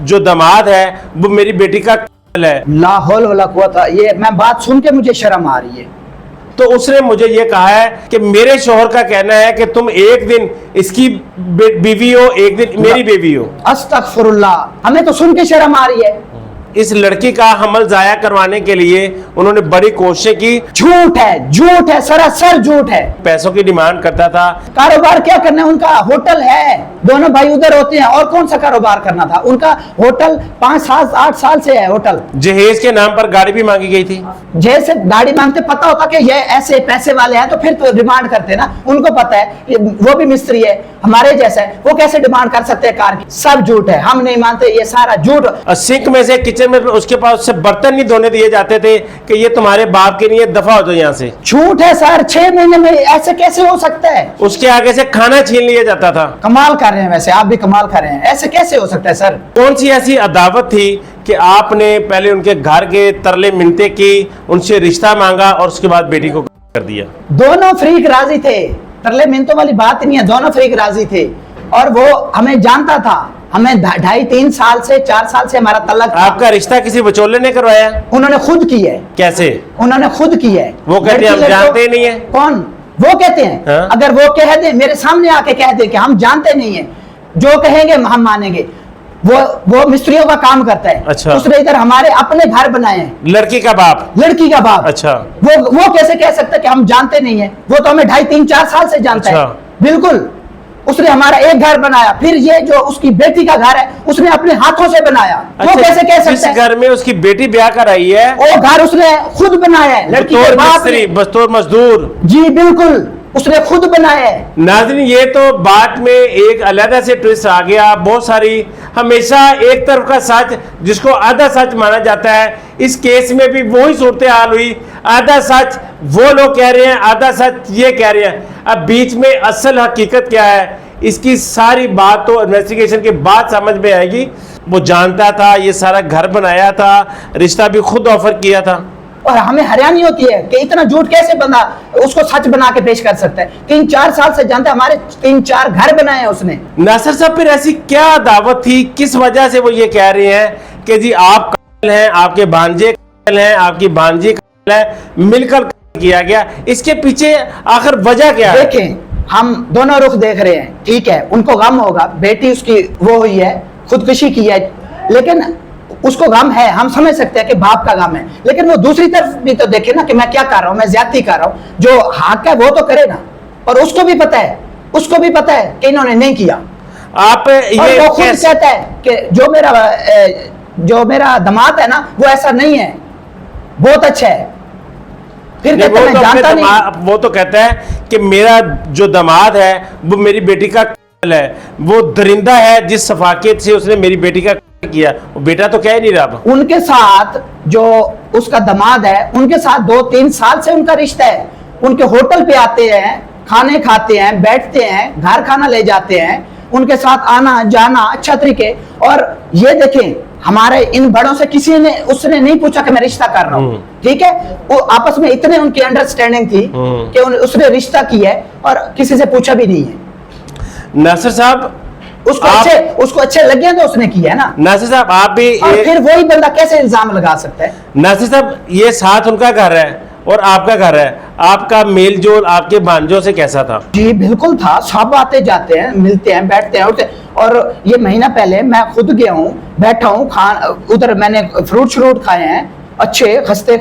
जो दामाद है वो मेरी बेटी का है। ला हौल वला कुव्वता, ये मैं बात सुन के मुझे शर्म आ रही है। तो उसने मुझे ये कहा है कि मेरे शोहर का कहना है कि तुम एक दिन इसकी बीवी हो, एक दिन मेरी बीवी हो। अस्तगफिरुल्लाह, हमें तो सुन के शर्म आ रही है। इस लड़की का हमल जाया करवाने के लिए उन्होंने बड़ी कोशिशें की। झूठ है, झूठ है, सरासर झूठ है। पैसों की डिमांड करता था। कारोबार क्या करना है उनका? होटल है, दोनों भाई उधर होते हैं, और कौन सा कारोबार करना था उनका? होटल 5 साल 8 साल से है होटल। जहेज के नाम पर गाड़ी भी मांगी गई थी। जैसे गाड़ी मांगते, पता होता कि ये ऐसे पैसे वाले हैं तो फिर तो डिमांड करते ना। उनको पता है वो भी मिस्त्री है हमारे जैसा है, वो कैसे डिमांड कर सकते हैं कार की? सब झूठ है, हम नहीं मानते, ये सारा झूठ। सिंक में से किचन में उसके पास से बर्तन नहीं धोने दिए जाते थे कि ये तुम्हारे बाप के लिए, दफा हो जाओ यहाँ से। झूठ है सर, 6 महीने में ऐसे कैसे हो सकता है? उसके आगे से खाना छीन लिया जाता था। कमाल कर रहे हैं, वैसे आप भी कमाल कर रहे हैं। ऐसे कैसे हो सकता है सर? कौन सी ऐसी अदावत थी कि आपने पहले उनके घर के तरले मिन्नतें की, उनसे रिश्ता मांगा और उसके बाद बेटी को कर दिया? दोनों फरीक राजी थे, तरले मिन्नतों वाली बात नहीं है, दोनों फरीक राजी थे। और वो हमें जानता था, हमें 2.5-3 साल से 4 साल से हमारा तल्लक था। आपका रिश्ता किसी विचोले ने करवाया? उन्होंने खुद की है। कैसे? उन्होंने खुद की है। वो कहते हैं हम जानते नहीं है। कौन? वो कहते हैं। हाँ? अगर वो कह दे, मेरे सामने आके कह दे कि हम जानते नहीं है, जो कहेंगे हम मानेंगे। वो मिस्त्रियों का काम करता है। अच्छा। उसने इधर हमारे अपने घर बनाए हैं। लड़की का बाप? लड़की का बाप। अच्छा। वो कैसे कह सकता है कि हम जानते नहीं है? वो तो हमें 2.5-3-4 साल से जानता अच्छा। है। बिल्कुल। उसने हमारा एक घर बनाया, फिर ये जो उसकी बेटी का घर है उसने अपने हाथों से बनाया। अच्छा, वो कैसे कह सकता है? जिस घर में उसकी बेटी ब्याह कर आई है वो घर उसने खुद बनाया है, लड़की के बाप ने। बतौर मजदूर? जी बिल्कुल, उसने खुद बनाया है। नाज़रीन, ये तो बात में एक अलग से ट्विस्ट आ गया। बहुत सारी हमेशा एक तरफ का सच जिसको आधा सच माना जाता है, इस केस में भी वही सूरत हाल हुई। आधा सच वो लोग कह रहे हैं, आधा सच ये कह रहे हैं। अब बीच में असल हकीकत क्या है, इसकी सारी बात तो इन्वेस्टिगेशन के बाद समझ में आएगी। वो जानता था, ये सारा घर बनाया था, रिश्ता भी खुद ऑफर किया था। और हमें हैरानी होती है कि इतना झूठ कैसे बंदा उसको सच बना के पेश कर सकता है। 3-4 साल से जानते, हमारे 3-4 घर बनाए हैं उसने। नासिर साहब, फिर ऐसी क्या दावत थी, किस वजह से वो ये कह रहे हैं कि जी आप कातिल हैं, आपके भांजे कातिल हैं, आपकी भांजी कातिल है, मिलकर किया गया? इसके पीछे आखिर वजह क्या है? देखें, हम दोनों रुख देख रहे हैं। ठीक है, उनको गम होगा, बेटी उसकी वो हुई है, खुदकुशी की है, लेकिन उसको गम है, हम समझ सकते हैं कि बाप का गम है। लेकिन वो दूसरी तरफ भी तो देखे ना कि मैं क्या कर रहा हूं, मैं ज्यादती कर रहा हूं। जो हक है वो तो करे ना। और उसको भी पता है, उसको भी पता है कि इन्होंने नहीं किया। आप ये और वो खुद कहता है कि जो मेरा दामाद है ना, वो ऐसा नहीं है, बहुत अच्छा है। फिर कहता है मैं जानता नहीं। वो तो कहता है कि मेरा जो दामाद है वो मेरी बेटी का है, वो दरिंदा है जिस सफाकियत से उसने मेरी बेटी का किया। वो बेटा तो कह ही नहीं रहा। उनके साथ जो उसका दामाद है, उनके साथ 2-3 साल से उनका रिश्ता है। उनके होटल पे आते हैं, खाने खाते हैं, बैठते हैं, घर खाना ले जाते हैं, उनके साथ आना जाना अच्छा तरीके। और ये देखें, हमारे इन बड़ों से किसी ने उसने नहीं पूछा कि मैं रिश्ता कर रहा हूँ। ठीक है, वो आपस में इतने उनकी अंडरस्टैंडिंग थी कि उसने रिश्ता किया है और किसी से पूछा भी नहीं है। नासिर साहब, उसको अच्छे लगे तो उसने किया है ना। नासिर साहब, आप भी फिर वही बंदा कैसे इल्जाम लगा सकता है? नासिर साहब, ये साथ उनका घर है और आपका घर है, आपका मेल जोल आपके भांजों से कैसा था? जी बिल्कुल था, सब आते जाते हैं, मिलते हैं, बैठते हैं, उठते हैं। और ये महीना पहले मैं खुद गया हूँ, बैठा हूँ, उधर मैंने फ्रूट खाए हैं अच्छे खस्ते।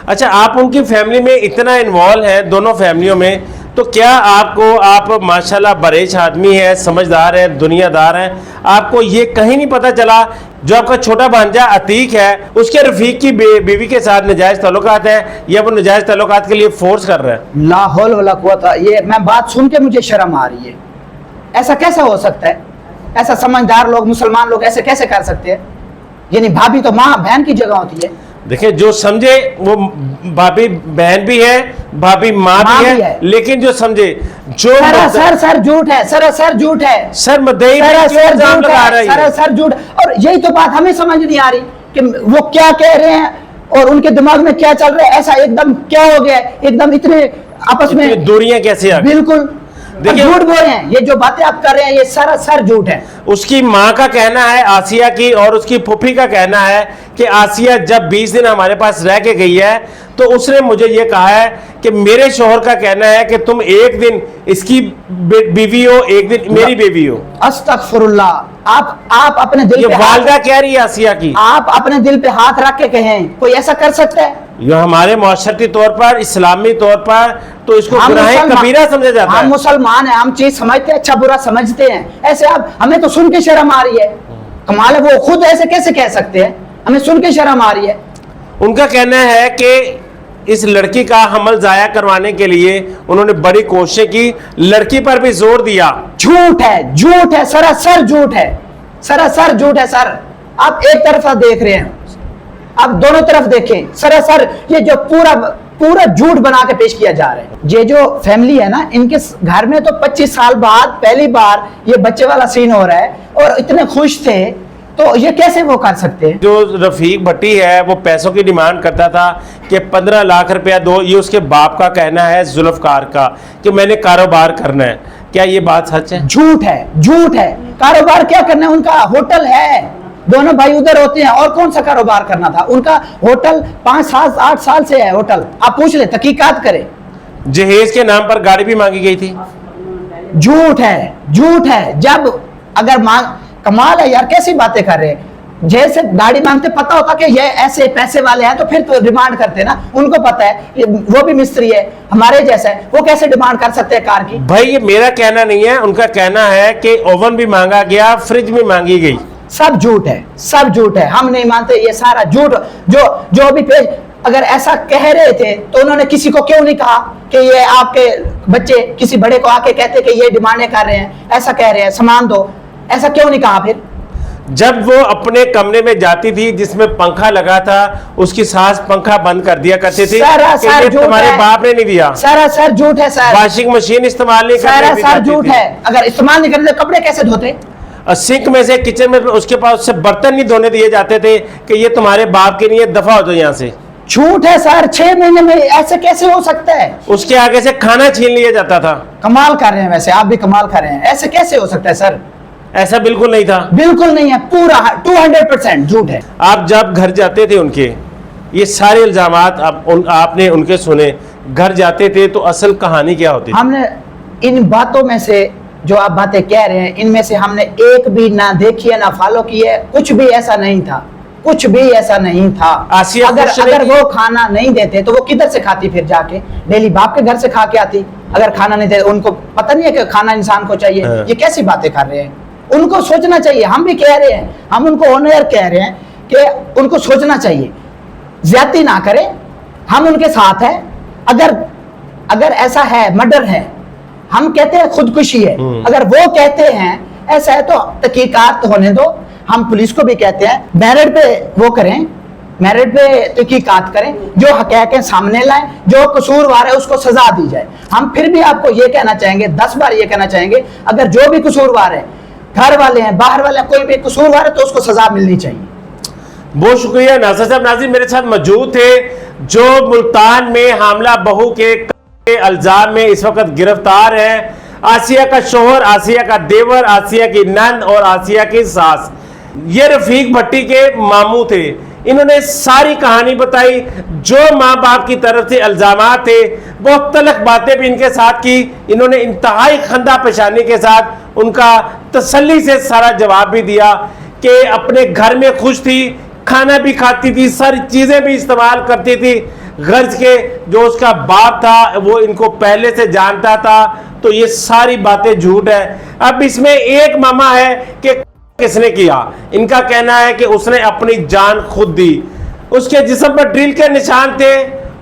अच्छा, आप उनकी फैमिली में इतना इन्वॉल्व हैं, दोनों फैमिलियों में, तो क्या आप माशाल्लाह बरेश आदमी है, समझदार है, दुनियादार है, आपको ये कहीं नहीं पता चला जो आपका छोटा भांजा अतीक है उसके रफीक की बीवी के साथ नाजायज ताल्लुकात हैं, या वो नाजायज ताल्लुकात के लिए फोर्स कर रहा है? ला हौल वला कुव्वता, ये मैं बात सुन के मुझे शर्म आ रही है। ऐसा कैसा हो सकता है? ऐसा समझदार लोग, मुसलमान लोग ऐसे कैसे कर सकते हैं? यानी भाभी तो माँ बहन की जगह होती है। देखिए, जो समझे वो भाभी बहन भी है, भाभी माँ भी है, लेकिन जो समझे जो सर झूठ है, सर झूठ है, सर मदई सर झूठ। और यही तो बात हमें समझ नहीं आ रही कि वो क्या कह रहे हैं और उनके दिमाग में क्या चल रहा है। ऐसा एकदम क्या हो गया, एकदम इतने आपस में दूरियां कैसे आ गई? बिल्कुल। देखिए, झूठ बोल रहे हैं, ये जो बातें आप कर रहे हैं ये सरासर झूठ है। उसकी माँ का कहना है आसिया की, और उसकी फूफी का कहना है कि आसिया जब 20 दिन हमारे पास रह के गई है तो उसने मुझे ये कहा है कि मेरे शोहर का कहना है कि तुम एक दिन इसकी बीवी हो, एक दिन मेरी बीवी हो। अस्तगफिरुल्लाह। आप अपने दिल ये पे वालदा कह रही है आसिया की। आप अपने दिल पे हाथ रख के कहें कोई ऐसा कर सकता है? ये हमारे माशरती तौर पर, इस्लामी तौर पर तो इसको हम गुनाह मुसलमान- कबीरा समझा जाता हम है। मुसलमान हैं, हम चीज समझते हैं, अच्छा बुरा समझते हैं। ऐसे आप हमें तो सुन के शर्म आ रही है। कमाल है, वो खुद ऐसे कैसे कह सकते हैं? हमें सुन के शर्म आ रही है। उनका कहना है कि इस लड़की का हमल जाया करवाने के लिए उन्होंने बड़ी कोशिशें की, लड़की पर भी जोर दिया। झूठ है, झूठ है, सरासर झूठ है, सरासर झूठ है सर। आप एक तरफा देख रहे हैं, आप दोनों तरफ देखें। सरासर ये जो पूरा झूठ बना के पेश किया जा रहा है। ये जो फैमिली है ना, इनके घर में तो 25 साल बाद पहली बार ये बच्चे वाला सीन हो रहा है और इतने खुश थे, तो ये कैसे वो कर सकते हैं? जो रफीक भट्टी है वो पैसों की डिमांड करता था कि 15 लाख रुपया दो। ये उसके बाप का कहना है जुल्फकार का कि मैंने कारोबार करना है। क्या ये बात सच है? झूठ है, झूठ है। कारोबार क्या करना है? उनका होटल है, दोनों भाई उधर होते हैं, और कौन सा कारोबार करना था? उनका होटल 5 साल 8 साल से है होटल। आप पूछ ले, तहकीकात करें। जहेज के नाम पर गाड़ी भी मांगी गई थी। झूठ है, झूठ है। जब अगर मांग, कमाल है यार, कैसी बातें कर रहे हैं? जैसे गाड़ी मांगते, पता होता कि ये ऐसे पैसे वाले हैं तो फिर तो डिमांड करते ना। उनको पता है वो भी मिस्त्री है हमारे जैसा है, वो कैसे डिमांड कर सकते हैं कार की? भाई ये मेरा कहना नहीं है, उनका कहना है कि ओवन भी मांगा गया, फ्रिज भी मांगी गई। सब झूठ है, सब झूठ है। हम नहीं मानते, ये सारा झूठ। जो भी पेश, अगर ऐसा कह रहे थे तो उन्होंने किसी को क्यों नहीं कहा कि ये आपके बच्चे किसी बड़े को आके कहते कि ये डिमांडें कर रहे हैं, ऐसा कह रहे हैं, सामान दो, ऐसा क्यों नहीं कहा? फिर जब वो अपने कमरे में जाती थी जिसमें पंखा लगा था, उसकी सास पंखा बंद कर दिया करती थी कि ये तुम्हारे बाप ने नहीं दिया। सरासर झूठ है सर। वॉशिंग मशीन इस्तेमाल नहीं करने सरासर झूठ है। अगर इस्तेमाल नहीं करते कपड़े कैसे धोते? और सिंक में से, किचन में उसके पास उससे बर्तन नहीं धोने दिए जाते थे कि ये तुम्हारे बाप के लिए, दफा हो जाओ यहाँ से। झूठ है सर। 6 महीने में ऐसे कैसे हो सकता है? उसके आगे से खाना छीन लिया जाता था। कमाल कर रहे हैं, वैसे आप भी कमाल कर रहे हैं। ऐसे कैसे हो सकता है सर? ऐसा बिल्कुल नहीं था, बिल्कुल नहीं है, पूरा 200% झूठ है। आप जब घर जाते थे उनके, ये सारे इल्जामात आपने उनके सुने, घर जाते थे तो असल कहानी क्या होती थी? हमने इन बातों में से, जो आप बातें कह रहे हैं, इनमें से हमने एक भी ना देखी है ना फॉलो की है। कुछ भी ऐसा नहीं था, कुछ भी ऐसा नहीं था। आसिया अगर वो खाना नहीं देते तो वो किधर से खाती? फिर जाके डेली बाप के घर से खा के आती। अगर खाना नहीं दे, उनको पता नहीं है कि खाना इंसान को चाहिए। ये कैसी बातें कर रहे हैं? उनको सोचना चाहिए। हम भी कह रहे हैं, हम उनको ऑनर कह रहे हैं कि उनको सोचना चाहिए, ज्यादती ना करें। हम उनके साथ हैं। अगर ऐसा है, मर्डर है, हम कहते हैं खुदकुशी है। अगर वो कहते हैं ऐसा है तो तहकीकात होने दो। हम पुलिस को भी कहते हैं मेरिट पे वो करें, मेरिट पे तहकीकात करें, जो हक़ीक़तें सामने लाएं, जो कसूरवार है उसको सजा दी जाए। हम फिर भी आपको ये कहना चाहेंगे, 10 बार ये कहना चाहेंगे, अगर जो भी कसूरवार है, घर वाले हैं, बाहर वाले, कोई भी कसूरवार है तो उसको सजा मिलनी चाहिए। बहुत शुक्रिया नासिर साहब। नाज़रीन मेरे साथ मौजूद थे जो मुल्तान में हामला बहू के इल्जाम में इस वक्त गिरफ्तार है, आसिया का शोहर, आसिया का देवर, आसिया की नंद और आसिया की सास। ये रफीक भट्टी के मामू थे। इन्होंने सारी कहानी बताई, जो माँ बाप की तरफ से इल्जामात थे, बहुत तलख बातें भी इनके साथ की। इन्होंने इंतहाई खंदा पेशानी के साथ उनका तसल्ली से सारा जवाब भी दिया कि अपने घर में खुश थी, खाना भी खाती थी, सारी चीज़ें भी इस्तेमाल करती थी। गर्ज के जो उसका बाप था वो इनको पहले से जानता था। तो ये सारी बातें झूठ है। अब इसमें एक मामा है कि किसने किया। इनका कहना है कि उसने अपनी जान खुद दी। उसके जिस्म पर ड्रिल के निशान थे,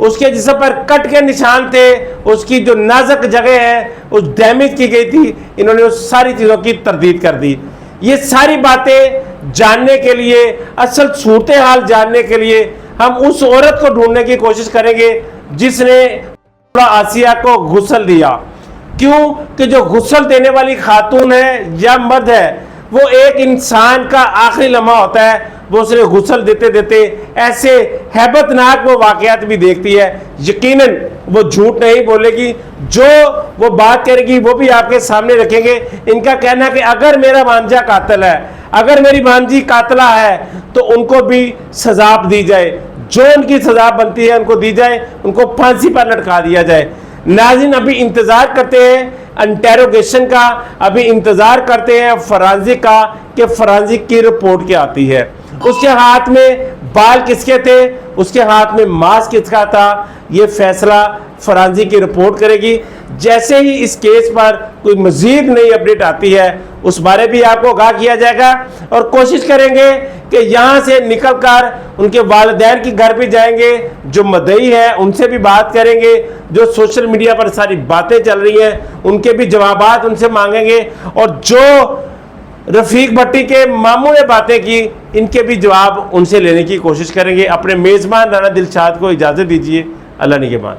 उसके जिस्म पर कट के निशान थे, उसकी जो नाजुक जगह है उस डैमेज की गई थी। इन्होंने उस सारी चीज़ों की तरदीद कर दी। ये सारी बातें जानने के लिए, असल सूरत हाल जानने के लिए हम उस औरत को ढूंढने की कोशिश करेंगे जिसने आसिया को गुस्ल दिया। क्यों कि जो गुस्ल देने वाली खातून है या मर्द है, वो एक इंसान का आखिरी लम्हा होता है। वो उसने गुस्ल देते देते ऐसे हैबतनाक वो वाकयात भी देखती है। यकीनन वो झूठ नहीं बोलेगी, जो वो बात करेगी वो भी आपके सामने रखेंगे। इनका कहना है कि अगर मेरा भांजा कातिल है, अगर मेरी भांजी कातिला है, तो उनको भी सजा दी जाए, जो उनकी सजा बनती है उनको दी जाए, उनको फांसी पर लटका दिया जाए। नाज़रीन, अभी इंतजार करते हैं इंटेरोगेशन का, अभी इंतजार करते हैं फॉरेंसिक का कि फॉरेंसिक की रिपोर्ट क्या आती है। उसके हाथ में बाल किसके थे, उसके हाथ में मास्क किसका था, ये फैसला फॉरेंसिक की रिपोर्ट करेगी। जैसे ही इस केस पर कोई मजीद नई अपडेट आती है उस बारे भी आपको आगाह किया जाएगा, और कोशिश करेंगे कि यहाँ से निकलकर उनके वालिदैन के घर भी जाएंगे, जो मदई है उनसे भी बात करेंगे, जो सोशल मीडिया पर सारी बातें चल रही हैं उनके भी जवाबात उनसे मांगेंगे, और जो रफीक भट्टी के मामू ने बातें की इनके भी जवाब उनसे लेने की कोशिश करेंगे। अपने मेज़बान राना दिलशाद को इजाज़त दीजिए। अल्लाह निगहबान।